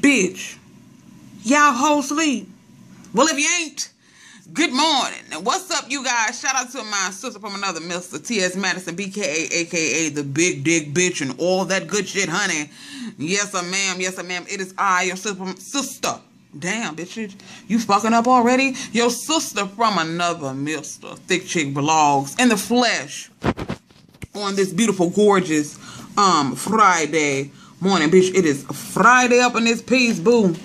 Bitch, y'all whole sleep. Well, if you ain't, good morning. And what's up, you guys? Shout out to my sister from another Mr. T.S. Madison, BKA, a.k.a. the big dick bitch and all that good shit, honey. Yes, ma'am. Yes, ma'am. It is I, your sister. Damn, bitch, you fucking up already? Your sister from another Mr. ThickChickVlogs in the flesh on this beautiful, gorgeous Friday morning. Bitch, it is Friday up in this piece, boo.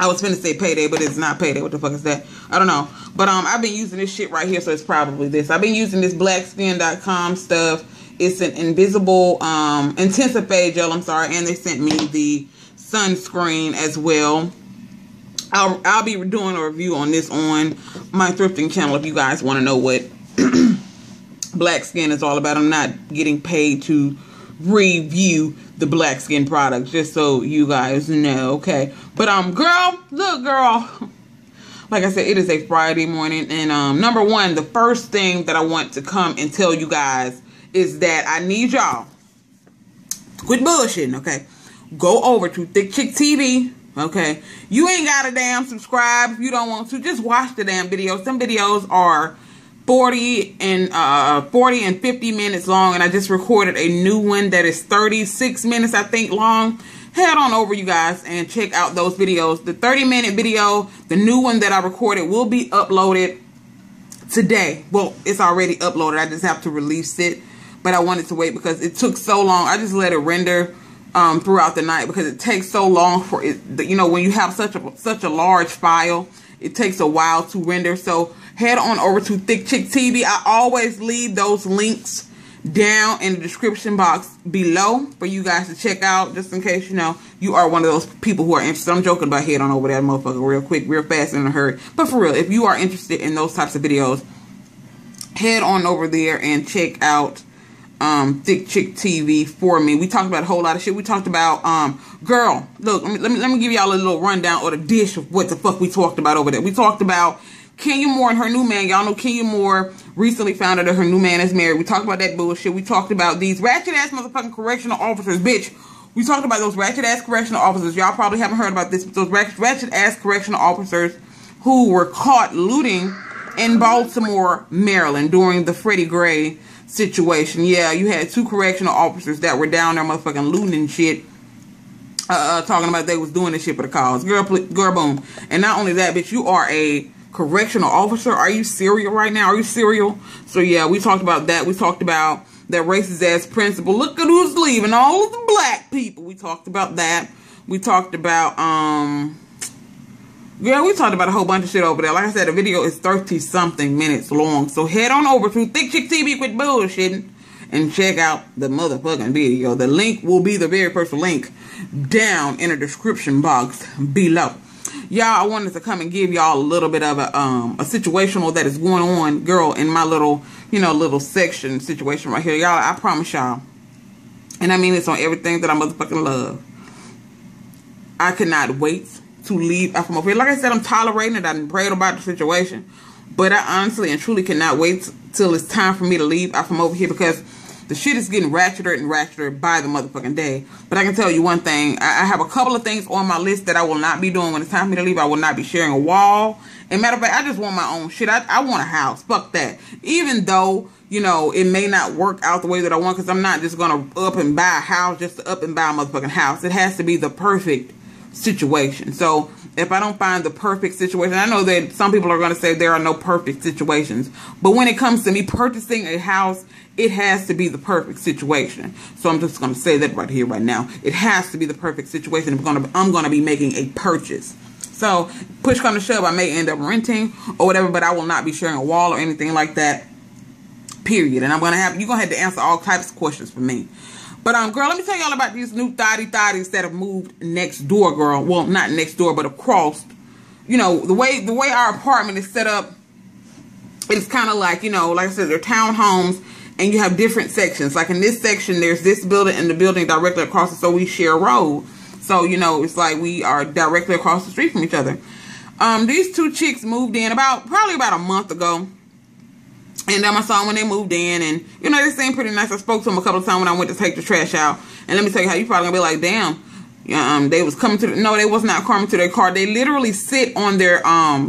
I was finna say payday, but it's not payday. What the fuck is that? I don't know. But I've been using this shit right here, so it's probably this. I've been using this blackskin.com stuff. It's an invisible intensive fade gel, I'm sorry, and they sent me the sunscreen as well. I'll be doing a review on this on my thrifting channel if you guys want to know what black skin is all about. I'm not getting paid to review the black skin products, just so you guys know, okay? But girl, look, girl, like I said, it is a Friday morning, and number one, the first thing that I want to come and tell you guys is that I need y'all to quit bullshitting, okay? Go over to ThickChick TV. Okay, you ain't gotta damn subscribe if you don't want to. Just watch the damn videos. Some videos are 40 and 50 minutes long, and I just recorded a new one that is 36 minutes, I think, long. Head on over, you guys, and check out those videos. The 30-minute video, the new one that I recorded, will be uploaded today. Well, it's already uploaded. I just have to release it, but I wanted to wait because it took so long. I just let it render throughout the night because it takes so long for it. You know, when you have such a large file, it takes a while to render. So head on over to ThickChick TV. I always leave those links down in the description box below for you guys to check out, just in case, you know, you are one of those people who are interested. I'm joking about head on over that motherfucker real quick, real fast, in a hurry. But for real, if you are interested in those types of videos, head on over there and check out ThickChick TV for me. We talked about a whole lot of shit. We talked about girl, look, let me give y'all a little rundown or the dish of what the fuck we talked about over there. We talked about Kenya Moore and her new man. Y'all know Kenya Moore recently found out that her new man is married. We talked about that bullshit. We talked about these ratchet ass motherfucking correctional officers, bitch. We talked about those ratchet ass correctional officers. Y'all probably haven't heard about this, but those ratchet ass correctional officers who were caught looting in Baltimore, Maryland during the Freddie Gray situation. Yeah, you had two correctional officers that were down there motherfucking looting and shit, talking about they was doing this shit for the cause. Girl, boom. And not only that, bitch, you are a correctional officer. Are you serial right now? Are you serial? So yeah, we talked about that. We talked about that racist ass principal. Look at who's leaving, all of the black people. We talked about that. We talked about yeah, we talked about a whole bunch of shit over there. Like I said, the video is 30-something minutes long. So head on over to ThickChick TV, quit bullshitting, and check out the motherfucking video. The link will be the very first link down in the description box below. Y'all, I wanted to come and give y'all a little bit of a situational that is going on, girl, in my little, you know, little section situation right here. Y'all, I promise y'all, and I mean this on everything that I motherfucking love, I cannot wait to leave from over here. Like I said, I'm tolerating it. I didn't pray about the situation, but I honestly and truly cannot wait till it's time for me to leave out from over here because the shit is getting ratcheter and ratcheter by the motherfucking day. But I can tell you one thing. I have a couple of things on my list that I will not be doing when it's time for me to leave. I will not be sharing a wall. And matter of fact, I just want my own shit. I want a house. Fuck that. Even though, you know, it may not work out the way that I want, because I'm not just going to up and buy a house just to up and buy a motherfucking house. It has to be the perfect situation. So if I don't find the perfect situation, I know that some people are going to say there are no perfect situations, but when it comes to me purchasing a house, it has to be the perfect situation. So I'm just going to say that right here, right now. It has to be the perfect situation. I'm going to be making a purchase. So push come to shove, I may end up renting or whatever, but I will not be sharing a wall or anything like that, period. And you're going to have to answer all types of questions for me. But girl, let me tell y'all about these new thotties that have moved next door, girl. Well, not next door, but across. You know, the way our apartment is set up, it's kind of like, you know, like I said, they're townhomes, and you have different sections. Like in this section, there's this building and the building directly across it, so we share a road. So, you know, it's like we are directly across the street from each other. These two chicks moved in probably about a month ago. And I saw them when they moved in, and you know, they seemed pretty nice. I spoke to them a couple of times when I went to take the trash out. And let me tell you how, you probably gonna be like, damn, They was coming to no, they was not coming to their car. They literally sit on their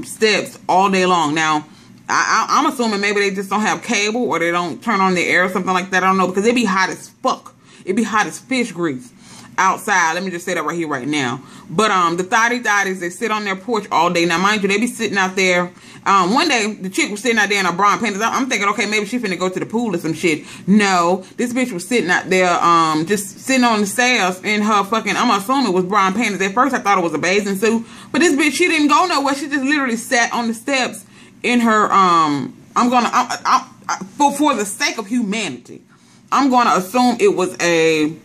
steps all day long. Now, I'm assuming maybe they just don't have cable or they don't turn on the air or something like that. I don't know, because it be hot as fuck. It be hot as fish grease outside. Let me just say that right here, right now. But the thotties, they sit on their porch all day. Now, mind you, they be sitting out there. One day, the chick was sitting out there in her bra and panties. I'm thinking, okay, maybe she finna go to the pool or some shit. No, this bitch was sitting out there, just sitting on the stairs in her fucking, I'm assuming it was bra and panties. At first, I thought it was a bathing suit. But this bitch, she didn't go nowhere. She just literally sat on the steps in her, for the sake of humanity, I'm gonna assume it was a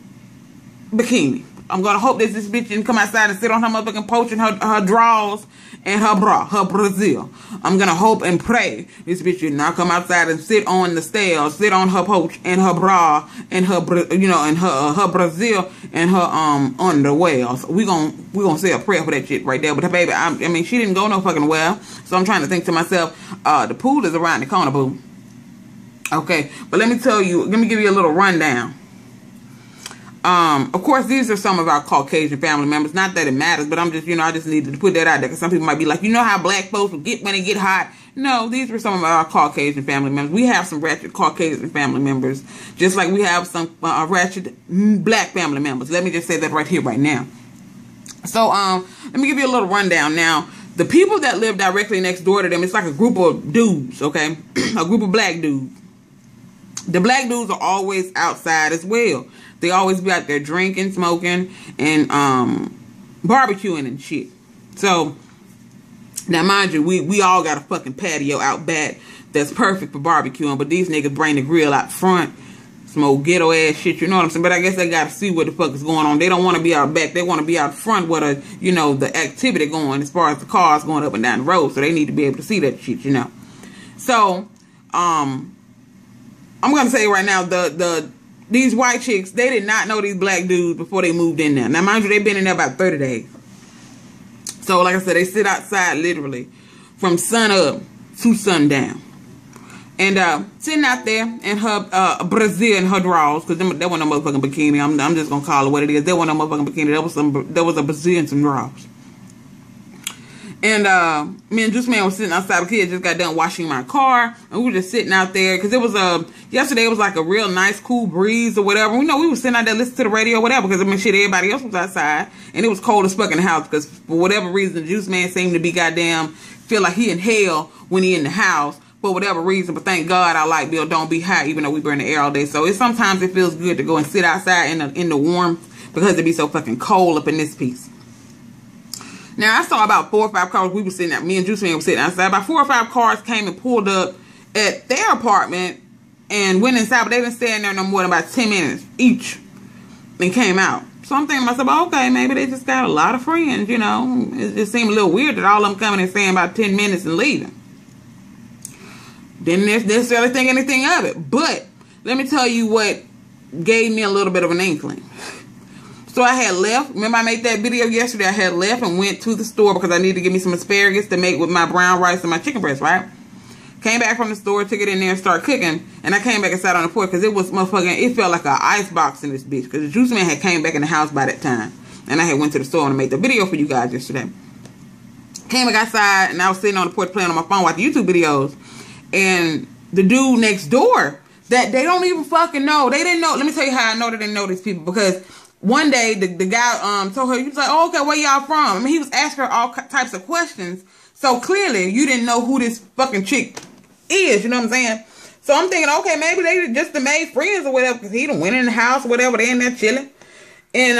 bikini. I'm gonna hope that this bitch didn't come outside and sit on her motherfucking porch in her drawers and her bra, her Brazil. I'm gonna hope and pray this bitch did not come outside and sit on the stairs, sit on her porch and her bra and her, you know, and her Brazil and her underwear. So we gonna say a prayer for that shit right there. But her baby, I mean, she didn't go no fucking well. So I'm trying to think to myself, the pool is around the corner, boo. Okay, but let me tell you, let me give you a little rundown. Of course, these are some of our Caucasian family members. Not that it matters, but I'm just, you know, I just needed to put that out there because some people might be like, you know how black folks will get when they get hot? No, these were some of our Caucasian family members. We have some ratchet Caucasian family members, just like we have some ratchet black family members. Let me just say that right here, right now. So, let me give you a little rundown. Now, the people that live directly next door to them, it's like a group of dudes, okay? A group of black dudes. The black dudes are always outside as well. They always be out there drinking, smoking, and barbecuing and shit. So, now mind you, we all got a fucking patio out back that's perfect for barbecuing, but these niggas bring the grill out front, smoke ghetto ass shit, you know what I'm saying? But I guess they gotta see what the fuck is going on. They don't want to be out back. They want to be out front with you know, the activity going as far as the cars going up and down the road. So they need to be able to see that shit, you know. So, I'm gonna say right now, these white chicks, they did not know these black dudes before they moved in there. Now, mind you, they've been in there about 30 days. So, like I said, they sit outside literally from sun up to sundown. And sitting out there in her Brazil and her drawers, because that wasn't a motherfucking bikini. I'm just gonna call it what it is. That wasn't a motherfucking bikini. That was a Brazil and some drawers. And me and Juice Man was sitting outside. The kid just got done washing my car, and we were just sitting out there because it was yesterday. It was like a real nice, cool breeze or whatever. We know we were sitting out there listening to the radio or whatever because I mean, shit, everybody else was outside, and it was cold as fuck in the house because for whatever reason, Juice Man seemed to be goddamn feel like he in hell when he in the house for whatever reason. But thank God our light bill don't be high, even though we burn the air all day. So sometimes it feels good to go and sit outside in the warmth because it be so fucking cold up in this piece. Now, I saw about 4 or 5 cars. We were sitting out. Me and Juice Man were sitting outside. About 4 or 5 cars came and pulled up at their apartment and went inside. But they didn't stay in there no more than about 10 minutes each and came out. So I'm thinking to myself, okay, maybe they just got a lot of friends, you know. It just seemed a little weird that all of them coming and staying about 10 minutes and leaving. Didn't necessarily think anything of it. But let me tell you what gave me a little bit of an inkling. So I had left. Remember I made that video yesterday? I had left and went to the store because I needed to get me some asparagus to make with my brown rice and my chicken breast, right? Came back from the store, took it in there and started cooking. And I came back and sat on the porch because it was motherfucking, it felt like an ice box in this bitch. Because the Juice Man had came back in the house by that time. And I had went to the store and made the video for you guys yesterday. Came back outside and I was sitting on the porch playing on my phone watching YouTube videos. And the dude next door that they don't even fucking know. They didn't know. Let me tell you how I know they didn't know these people. Because one day, the guy told her, he was like, oh, okay, where y'all from? I mean, he was asking her all types of questions. So clearly, you didn't know who this fucking chick is, you know what I'm saying? So I'm thinking, okay, maybe they just made friends or whatever, because he done went in the house or whatever, they in there chilling. And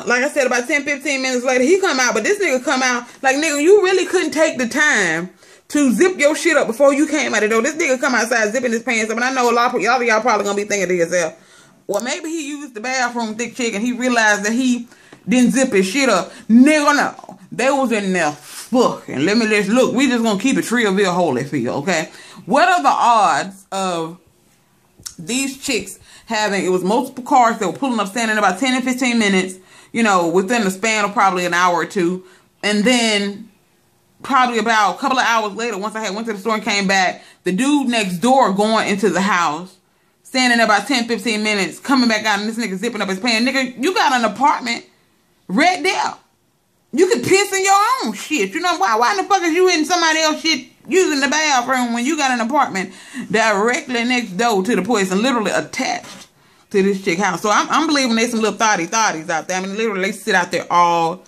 like I said, about 10, 15 minutes later, he come out, but this nigga come out, like, nigga, you really couldn't take the time to zip your shit up before you came out the door. This nigga come outside zipping his pants up, and I know a lot of y'all probably gonna be thinking to yourself, well, maybe he used the bathroom, Thick Chick, and he realized that he didn't zip his shit up. Nigga, no. They was in there fucking. Let me just look. We just gonna keep it Treeville Holyfield, okay? What are the odds of these chicks having, it was multiple cars that were pulling up, standing about 10 and 15 minutes, you know, within the span of probably an hour or two. And then probably about a couple of hours later, once I had went to the store and came back, the dude next door going into the house, standing there about 10, 15 minutes, coming back out, and this nigga zipping up his pants. Nigga, you got an apartment right there. You could piss in your own shit. You know, why in the fuck is you in somebody else's shit using the bathroom when you got an apartment directly next door to the place and literally attached to this chick house? So I'm believing there's some little thotties out there. I mean, literally they sit out there all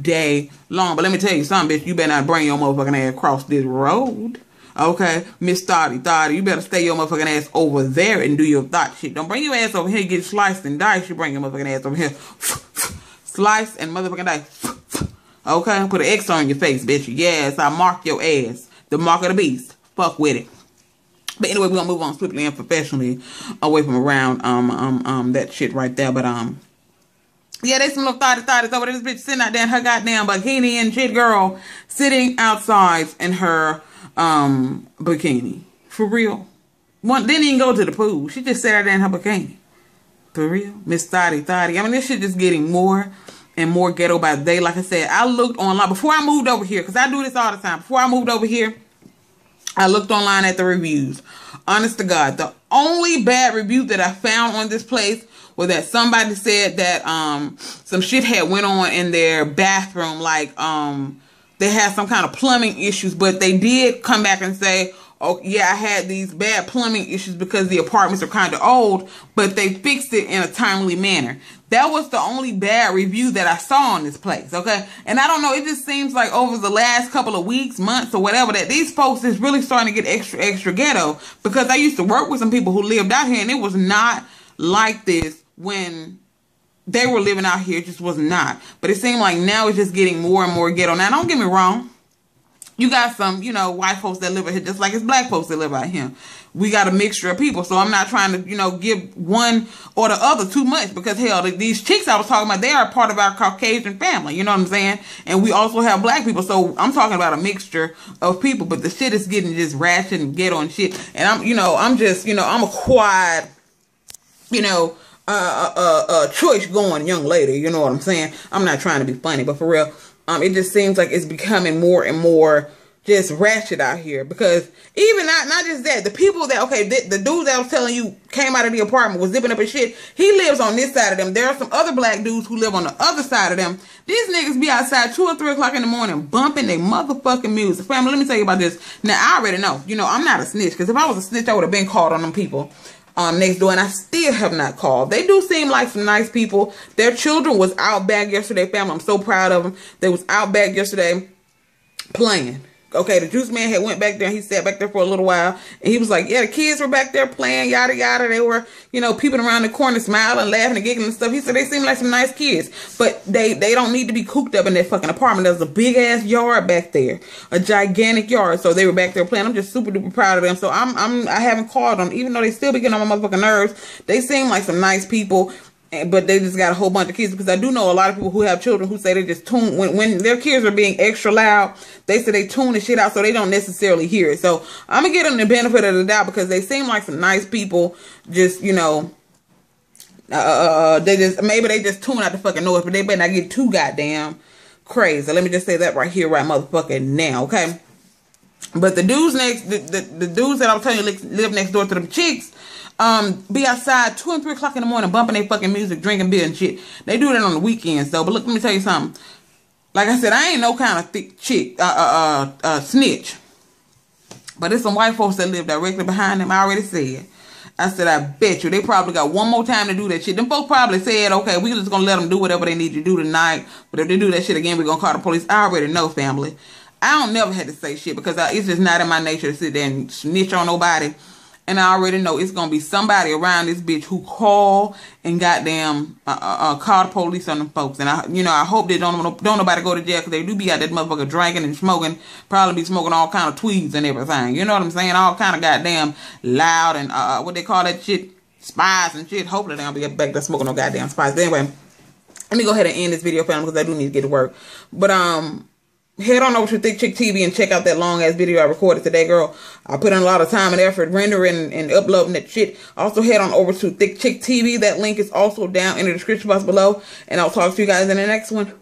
day long. But let me tell you something, bitch. You better not bring your motherfucking ass across this road. Okay, Miss Thotty, you better stay your motherfucking ass over there and do your thought shit. Don't bring your ass over here and get sliced and diced. You bring your motherfucking ass over here. Slice and motherfucking dice. Okay, put an X on your face, bitch. Yes, I mark your ass. The mark of the beast. Fuck with it. But anyway, we're gonna move on swiftly and professionally away from around that shit right there. But yeah, there's some little thotties over there. This bitch sitting out there in her goddamn bikini and shit, girl, sitting outside in her bikini. For real. Didn't even go to the pool. She just sat out there in her bikini. For real. Miss Thotty. I mean, this shit just getting more and more ghetto by the day. Like I said, I looked online before I moved over here, because I do this all the time. Before I moved over here, I looked online at the reviews. Honest to God, the only bad review that I found on this place was that somebody said that some shit had went on in their bathroom, like they had some kind of plumbing issues, but they did come back and say, oh yeah, I had these bad plumbing issues because the apartments are kind of old, but they fixed it in a timely manner. That was the only bad review that I saw on this place, okay? And I don't know, it just seems like over the last couple of weeks, months, or whatever, that these folks is really starting to get extra ghetto, because I used to work with some people who lived out here, and it was not like this when they were living out here. It just was not. But it seemed like now it's just getting more and more ghetto. Now, don't get me wrong. You got some, you know, white folks that live out here just like it's black folks that live out here. We got a mixture of people. So I'm not trying to, you know, give one or the other too much, because hell, these chicks I was talking about, they are part of our Caucasian family. You know what I'm saying? And we also have black people. So I'm talking about a mixture of people. But the shit is getting just ratchet and ghetto and shit. And I'm a quiet, choice going young lady. You know what I'm saying? I'm not trying to be funny, but for real. It just seems like it's becoming more and more just ratchet out here, because even not just that, the people that, okay, the dude that I was telling you came out of the apartment was zipping up his shit. He lives on this side of them. There are some other black dudes who live on the other side of them. These niggas be outside 2 or 3 o'clock in the morning bumping their motherfucking music. Family, let me tell you about this. Now, I already know. You know, I'm not a snitch, because if I was a snitch, I would have been called on them people next door, and I still have not called. They do seem like some nice people. Their children was out back yesterday, family. I'm so proud of them. They was out back yesterday playing. Okay, the juice man had went back there. He sat back there for a little while, and he was like, yeah, the kids were back there playing, yada, yada. They were, peeping around the corner, smiling, laughing, and giggling and stuff. He said they seem like some nice kids, but they don't need to be cooped up in that fucking apartment. There's a big-ass yard back there, a gigantic yard. So they were back there playing. I'm just super duper proud of them. So I haven't called them, even though they still be getting on my motherfucking nerves. They seem like some nice people. But they just got a whole bunch of kids, because I do know a lot of people who have children who say they just tune, when their kids are being extra loud, they say they tune the shit out so they don't necessarily hear it. So I'm going to give them the benefit of the doubt, because they seem like some nice people. Just, maybe they just tune out the fucking noise, but they better not get too goddamn crazy. Let me just say that right here, right motherfucking now, okay? But the dudes the dudes that I'm telling you live next door to them chicks, be outside 2 and 3 o'clock in the morning bumping their fucking music, drinking beer and shit. They do that on the weekends though. But look, let me tell you something. Like I said, I ain't no kind of thick chick, snitch. But there's some white folks that live directly behind them. I already said. I said, I bet you they probably got one more time to do that shit. Them folks probably said, okay, we just gonna let them do whatever they need to do tonight. But if they do that shit again, we're gonna call the police. I already know, family. I don't never have to say shit, because it's just not in my nature to sit there and snitch on nobody. And I already know it's going to be somebody around this bitch who call and goddamn call the police on them folks. And I hope they don't nobody go to jail, because they do be out that motherfucker drinking and smoking. Probably be smoking all kind of tweeds and everything. You know what I'm saying? All kind of goddamn loud and what they call that shit? Spies and shit. Hopefully they don't be back there smoking no goddamn spies. But anyway, let me go ahead and end this video, family, because I do need to get to work. But head on over to ThickChick TV and check out that long ass video I recorded today, girl. I put in a lot of time and effort rendering and uploading that shit. Also head on over to ThickChick TV. That link is also down in the description box below. And I'll talk to you guys in the next one.